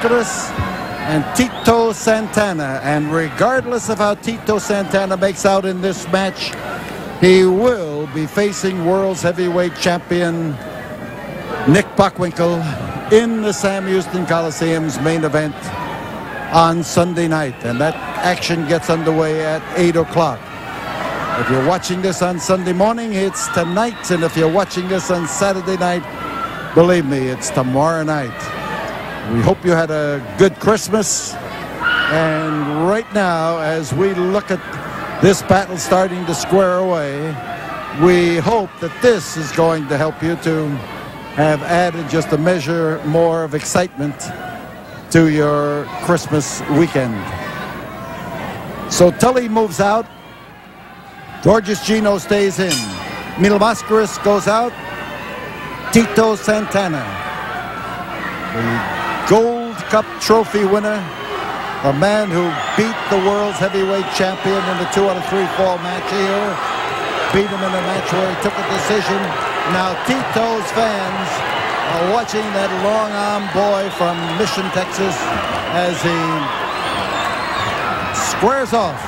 Mascaras and Tito Santana. And regardless of how Tito Santana makes out in this match, he will be facing World's Heavyweight Champion Nick Bockwinkel in the Sam Houston Coliseum's main event on Sunday night. And that action gets underway at 8 o'clock. If you're watching this on Sunday morning, it's tonight. And if you're watching this on Saturday night, believe me, it's tomorrow night. We hope you had a good Christmas. And right now, as we look at this battle starting to square away, we hope that this is going to help you to have added just a measure more of excitement to your Christmas weekend. So Tully moves out. Gorgeous Gino stays in. Mil Mascaras goes out. Tito Santana, the Gold Cup trophy winner, the man who beat the world's heavyweight champion in the 2-3 fall match here, beat him in a match where he took a decision. Now Tito's fans are watching that long-arm boy from Mission, Texas, as he squares off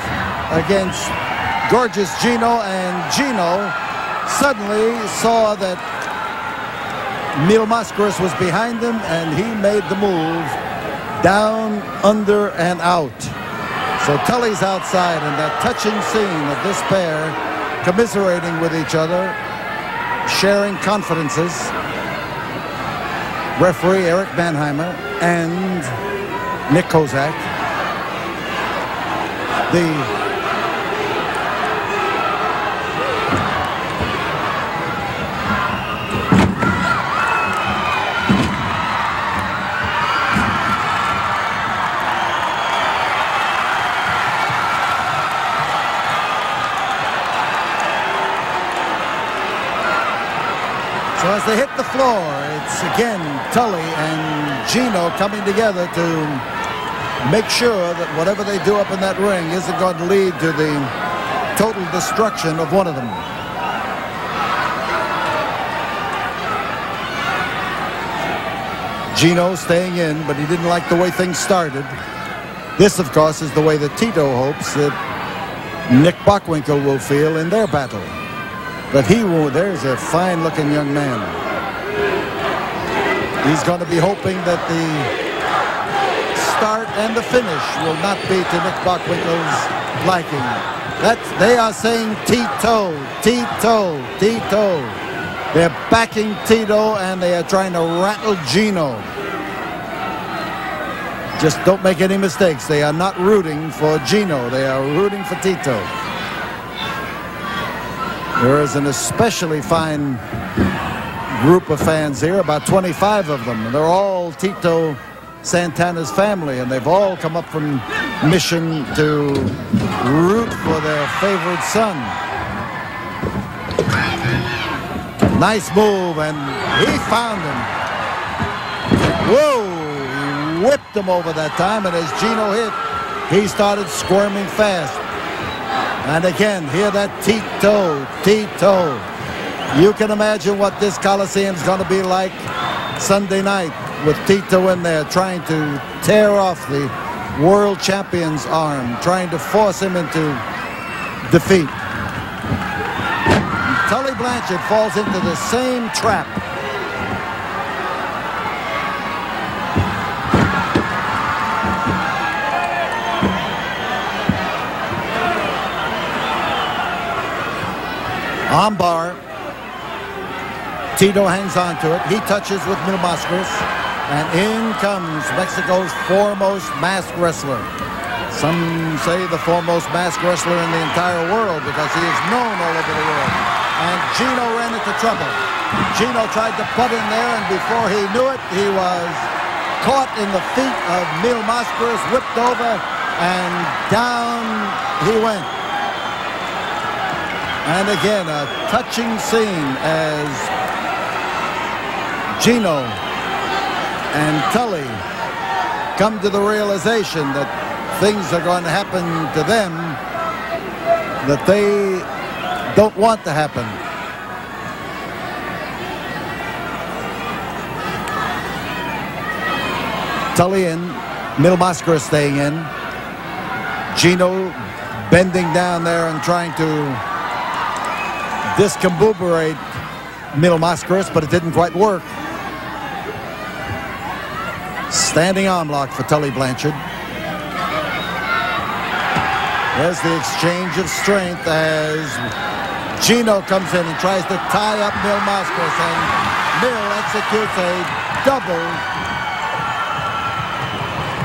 against gorgeous Gino, and Gino suddenly saw that Mil Mascaras was behind him, and he made the move down, under, and out. So Tully's outside, and that touching scene of this pair commiserating with each other, sharing confidences. Referee Eric Mannheimer and Nick Kozak. So as they hit the floor, it's again Tully and Gino coming together to make sure that whatever they do up in that ring isn't going to lead to the total destruction of one of them. Gino staying in, but he didn't like the way things started. This, of course, is the way that Tito hopes that Nick Bockwinkel will feel in their battle. But he won't. There's a fine-looking young man. He's going to be hoping that the start and the finish will not be to Nick Bockwinkel's liking. They are saying Tito, Tito, Tito. They're backing Tito, and they are trying to rattle Gino. Just don't make any mistakes. They are not rooting for Gino. They are rooting for Tito. There is an especially fine group of fans here, about 25 of them. They're all Tito Santana's family, and they've all come up from Mission to root for their favorite son. Nice move, and he found him. Whoa, he whipped him over that time, and as Gino hit, he started squirming fast. And again, hear that Tito, Tito. You can imagine what this Coliseum's going to be like Sunday night with Tito in there trying to tear off the world champion's arm, trying to force him into defeat. Tully Blanchard falls into the same trap. Armbar. Tito hangs on to it. He touches with Mil Mascaras. And in comes Mexico's foremost masked wrestler. Some say the foremost masked wrestler in the entire world because he is known all over the world. And Gino ran into trouble. Gino tried to butt in there, and before he knew it, he was caught in the feet of Mil Mascaras, whipped over, and down he went. And again, a touching scene as Gino and Tully come to the realization that things are going to happen to them that they don't want to happen. Tully in, Mil Mascaras staying in. Gino bending down there and trying to discombobulate Mil Mascaras, but it didn't quite work. Standing arm lock for Tully Blanchard. There's the exchange of strength as Gino comes in and tries to tie up Mil Mascaras, and Mil executes a double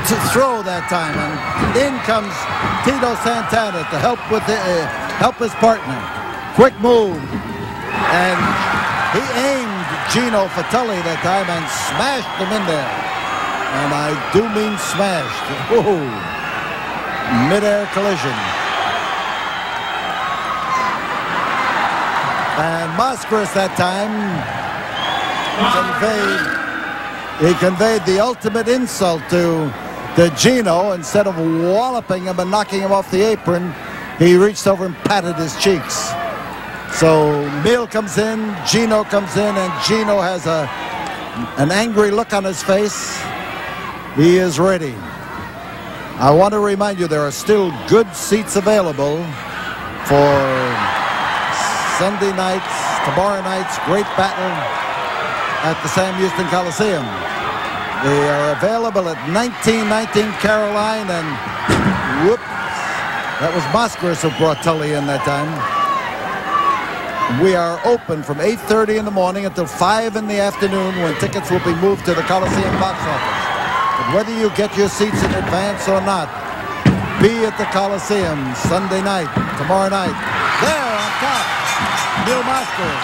to throw that time, and in comes Tito Santana to help with help his partner. Quick move, and he aimed Gino for Tully that time and smashed him in there. And I do mean smashed. Whoa. Mid-air collision. And Mascaras that time conveyed the ultimate insult to Gino. Instead of walloping him and knocking him off the apron, he reached over and patted his cheeks. So Mil comes in, Gino comes in, and Gino has an angry look on his face. He is ready. I want to remind you there are still good seats available for Sunday nights, tomorrow night's great battle at the Sam Houston Coliseum. They are available at 1919 Caroline, and whoops, that was Mascaras who brought Tully in that time. We are open from 8:30 in the morning until 5 in the afternoon, when tickets will be moved to the Coliseum box office. But whether you get your seats in advance or not, be at the Coliseum Sunday night, tomorrow night. There on top, Mil Mascaras.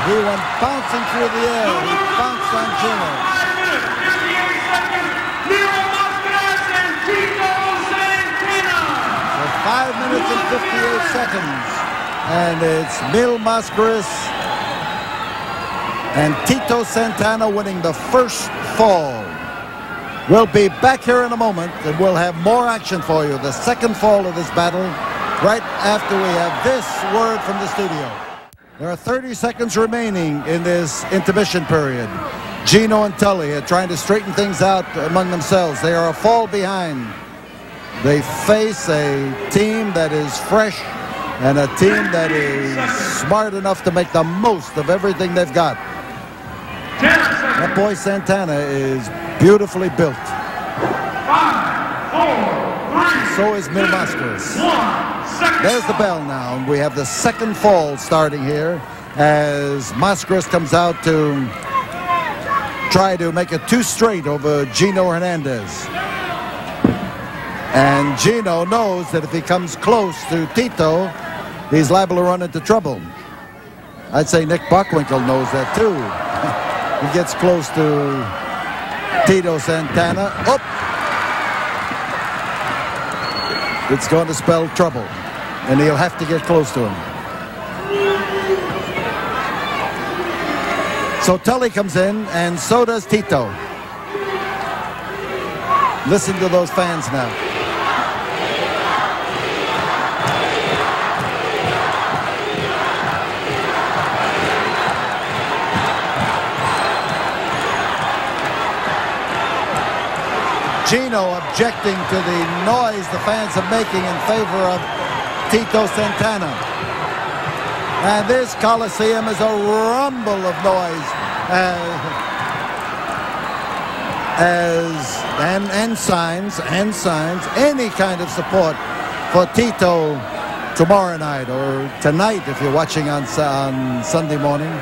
He went bouncing through the air. He bounced on Gino. 5 minutes and 58 seconds. And it's Mil Mascaras and Tito Santana winning the first fall. We'll be back here in a moment, and we'll have more action for you. The second fall of this battle, right after we have this word from the studio. There are 30 seconds remaining in this intermission period. Gino and Tully are trying to straighten things out among themselves. They are a fall behind. They face a team that is fresh and a team that is smart enough to make the most of everything they've got. That boy Santana is beautifully built. 5, 4, 3, so is Mil Mascaras. There's the bell now, and we have the second fall starting here as Mascaras comes out to try to make it 2 straight over Gino Hernandez. And Gino knows that if he comes close to Tito, he's liable to run into trouble. I'd say Nick Bockwinkel knows that too. He gets close to Tito Santana. Oh! It's going to spell trouble, and he'll have to get close to him. So Tully comes in, and so does Tito. Listen to those fans now. Gino objecting to the noise the fans are making in favor of Tito Santana. And this Coliseum is a rumble of noise and signs, any kind of support for Tito tomorrow night or tonight if you're watching on Sunday morning.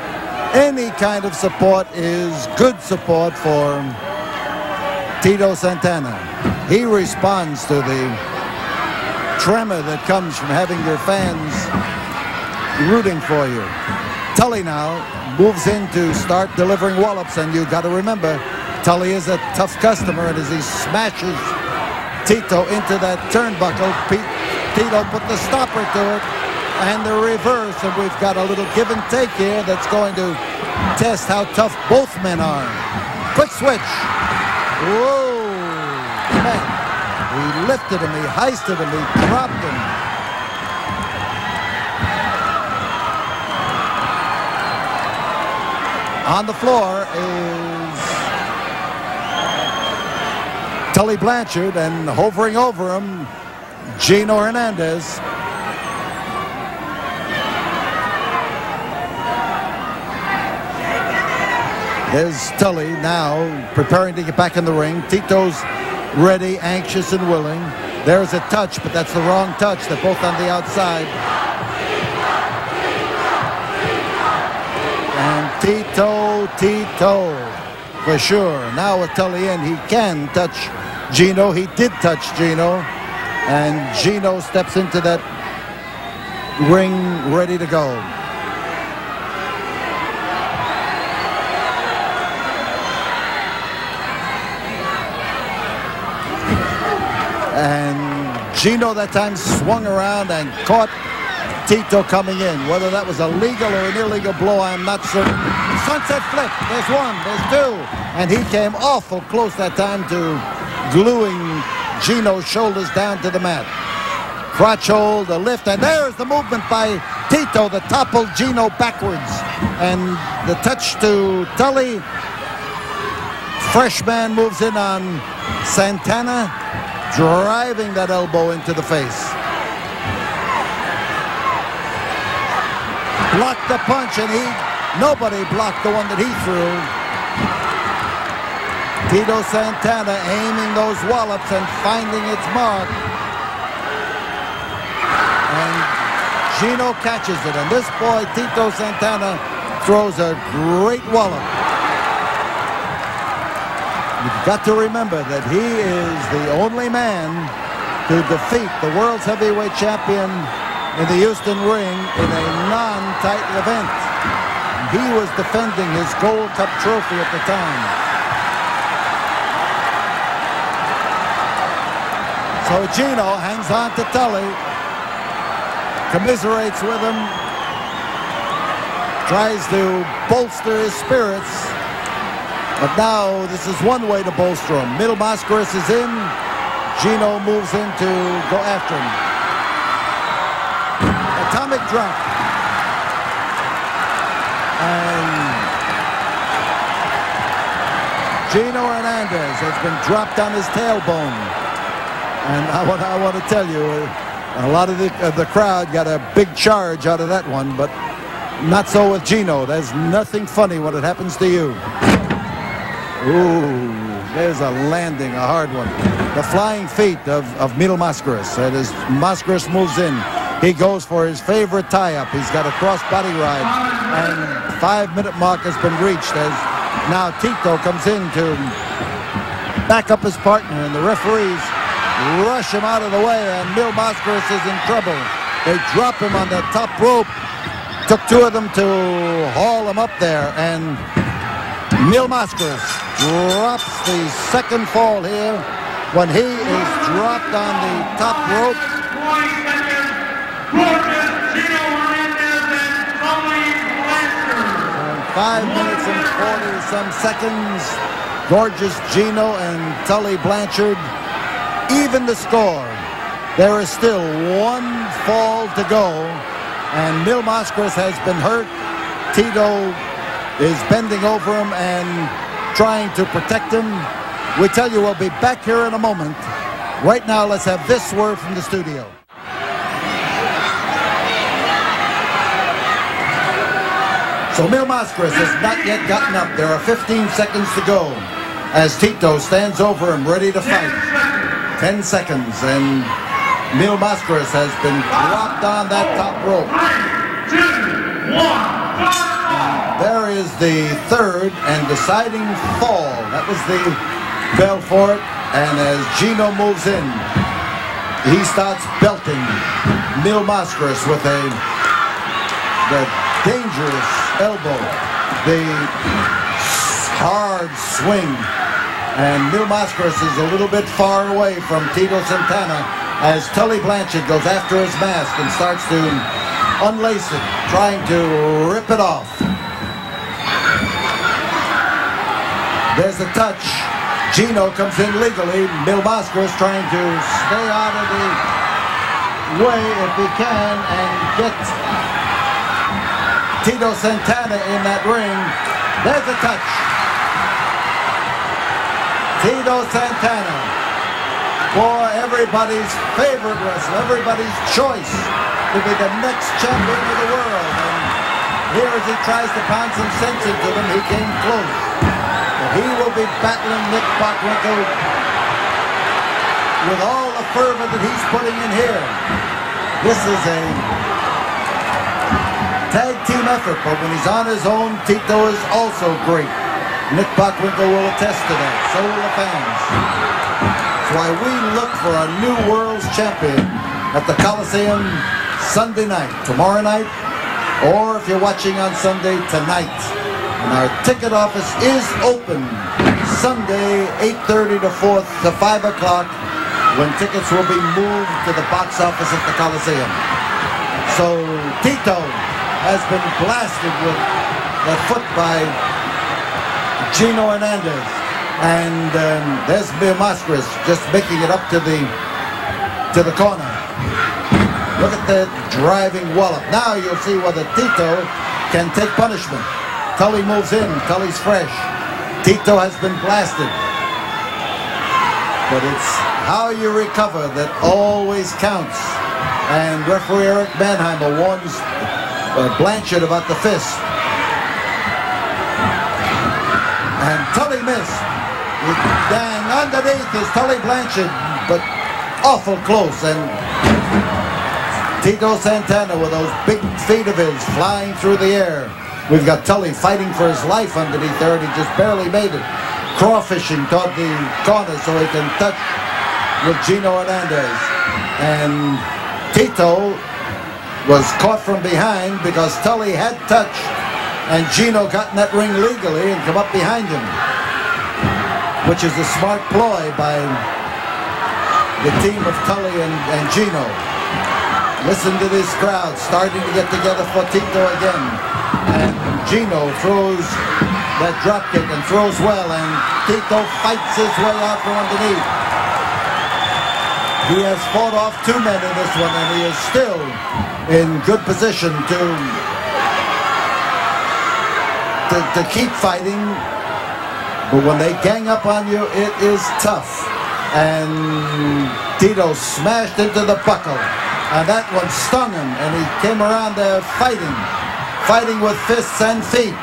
Any kind of support is good support for Tito Santana. He responds to the tremor that comes from having your fans rooting for you. Tully now moves in to start delivering wallops, and you've got to remember, Tully is a tough customer, and as he smashes Tito into that turnbuckle, Tito put the stopper to it and the reverse, and we've got a little give and take here that's going to test how tough both men are. Quick switch. Whoa, man. He lifted him, he heisted him, he dropped him. On the floor is Tully Blanchard, and hovering over him, Gino Hernandez. There's Tully now preparing to get back in the ring. Tito's ready, anxious, and willing. There's a touch, but that's the wrong touch. They're both on the outside. And Tito, for sure. Now with Tully in, he can touch Gino. He did touch Gino. And Gino steps into that ring ready to go. And Gino that time swung around and caught Tito coming in. Whether that was a legal or an illegal blow, I'm not certain. Sunset flip. There's one. There's two. And he came awful close that time to gluing Gino's shoulders down to the mat. Crotch hold, a lift, and there's the movement by Tito that toppled Gino backwards. And the touch to Tully. Freshman moves in on Santana, driving that elbow into the face. Blocked the punch, and nobody blocked the one that he threw. Tito Santana aiming those wallops and finding its mark. And Gino catches it, and this boy, Tito Santana, throws a great wallop. You've got to remember that he is the only man to defeat the world's heavyweight champion in the Houston ring in a non-title event. He was defending his Gold Cup trophy at the time. So Gino hangs on to Tully, commiserates with him, tries to bolster his spirits. But now this is one way to bolster him. Middle Mascaras is in. Gino moves in to go after him. Atomic drop. And Gino Hernandez has been dropped on his tailbone. And I want to tell you, a lot of the crowd got a big charge out of that one, but not so with Gino. There's nothing funny when it happens to you. Ooh, there's a landing, a hard one. The flying feet of Middle Mascaras. And as Mascaras moves in, he goes for his favorite tie-up. He's got a cross-body ride, and 5-minute mark has been reached as now Tito comes in to back up his partner, and the referees rush him out of the way, and Middle Mascaras is in trouble. They drop him on the top rope. Took two of them to haul him up there, and Middle Mascaras drops the second fall here when he is dropped on the top rope. 5 minutes and 40-some seconds. Gorgeous Gino and Tully Blanchard even the score. There is still one fall to go, and Middle Mascaras has been hurt. Tito is bending over him and trying to protect him. We tell you we'll be back here in a moment. Right now, let's have this word from the studio. So Middle Mascaras has not yet gotten up. There are 15 seconds to go as Tito stands over him ready to fight. 10 seconds, and Middle Mascaras has been dropped on that top rope. 3, 2, 1. There is the third and deciding fall. That was the bell for it. And as Gino moves in, he starts belting Middle Mascaras with the dangerous elbow, the hard swing. And Middle Mascaras is a little bit far away from Tito Santana as Tully Blanchard goes after his mask and starts to unlace it, trying to rip it off. There's a touch. Gino comes in legally. Middle Mascaras trying to stay out of the way if he can and get Tito Santana in that ring. There's a touch. Tito Santana everybody's favorite wrestler, everybody's choice to be the next champion of the world. And here as he tries to pound some sense into them, he came close. But he will be battling Nick Bockwinkel with all the fervor that he's putting in here. This is a tag team effort, but when he's on his own, Tito is also great. Nick Bockwinkel will attest to that. So will the fans. That's why we look for a new world's champion at the Coliseum Sunday night, tomorrow night, or if you're watching on Sunday, tonight. And our ticket office is open Sunday, 8:30 to 5 o'clock, when tickets will be moved to the box office at the Coliseum. So Tito has been blasted with that foot by Gino Hernandez. And there's Mascaras just making it up to the corner. Look at that driving wallop. Now you'll see whether Tito can take punishment. Tully moves in. Tully's fresh. Tito has been blasted. But it's how you recover that always counts. And referee Eric Mannheimer warns Blanchard about the fist. And Tully missed. Dang, underneath is Tully Blanchard, but awful close. And Tito Santana with those big feet of his flying through the air. We've got Tully fighting for his life underneath there, and he just barely made it. Crawfishing toward the corner so he can touch with Gino Hernandez. And Tito was caught from behind because Tully had touched, and Gino got in that ring legally and come up behind him, which is a smart ploy by the team of Tully and Gino. Listen to this crowd starting to get together for Tito again. And Gino throws that drop kick and throws well, and Tito fights his way out from underneath. He has fought off 2 men in this one, and he is still in good position to keep fighting. But when they gang up on you, it is tough. And Tito smashed into the buckle, and that one stung him, and he came around there fighting with fists and feet.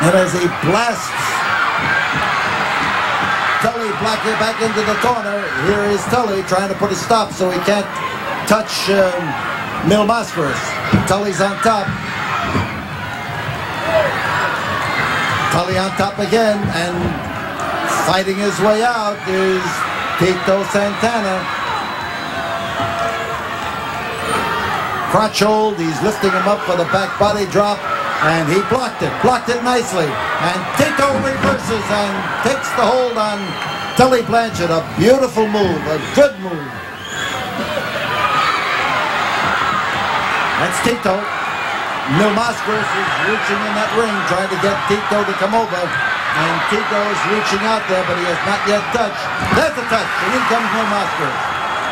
And as he blasts Tully back into the corner, here is Tully trying to put a stop so he can't touch Mascaras. Tully's on top. Tully on top again, and fighting his way out is Tito Santana. Crotch hold, he's lifting him up for the back body drop, and he blocked it nicely. And Tito reverses and takes the hold on Tully Blanchard. A beautiful move, a good move. That's Tito. Mascaras is reaching in that ring, trying to get Tito to come over. And Tito is reaching out there, but he has not yet touched. There's a touch, and in comes Mascaras.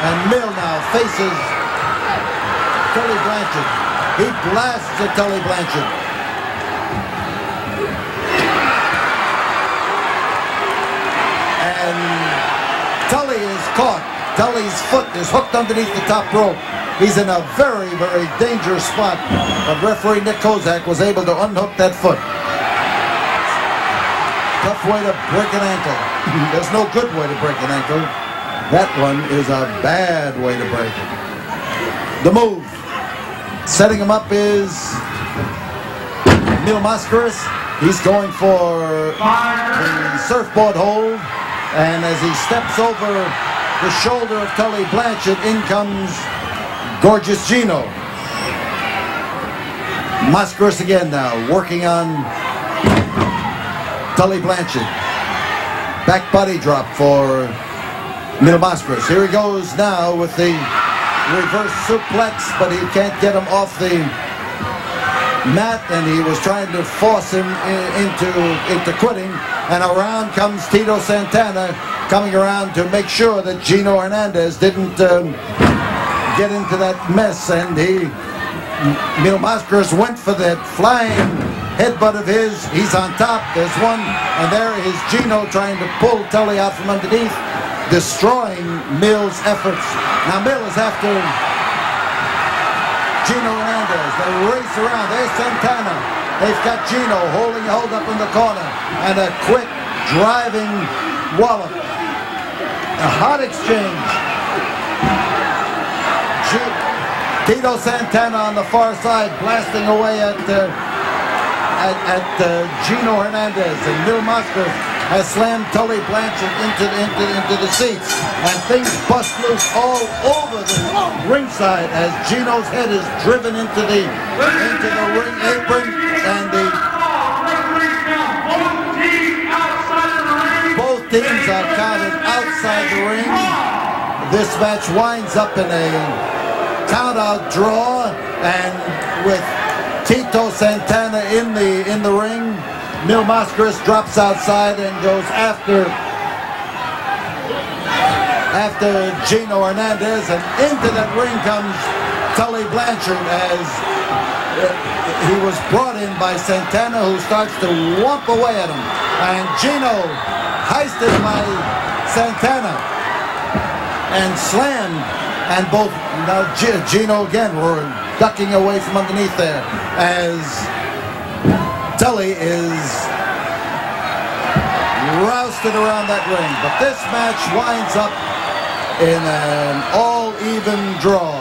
And Mill now faces Tully Blanchard. He blasts at Tully Blanchard. And Tully is caught. Tully's foot is hooked underneath the top rope. He's in a very, very dangerous spot. But referee Nick Kozak was able to unhook that foot. Tough way to break an ankle. There's no good way to break an ankle. That one is a bad way to break it. The move. Setting him up is Mascaras. He's going for the surfboard hold. And as he steps over the shoulder of Tully Blanchard, in comes Gorgeous Gino. Mascaras again now, working on Tully Blanchard. Back body drop for Mascaras. Here he goes now with the reverse suplex, but he can't get him off the mat, and he was trying to force him into quitting. And around comes Tito Santana, coming around to make sure that Gino Hernandez didn't get into that mess. And Mascaras went for that flying headbutt of his. He's on top. There's one, and there is Gino trying to pull Tully out from underneath. destroying Mill's efforts. Now Mill is after Gino Hernandez. They race around. There's Santana. They've got Gino hold up in the corner. And a quick driving wallop. A hot exchange. Tito Santana on the far side blasting away at Gino Hernandez. And Mil Mascaras has slammed Tully Blanchard into the seats, and things bust loose all over the ringside as Gino's head is driven into the ring apron, and both teams are counted outside the ring. This match winds up in a count-out draw, and with Tito Santana in the ring, Mil Mascaras drops outside and goes after Gino Hernandez, and into that ring comes Tully Blanchard as he was brought in by Santana, who starts to whomp away at him, and Gino heisted by Santana and slammed, and both now Gino again were ducking away from underneath there as Tully is rousted around that ring. But this match winds up in an all-even draw.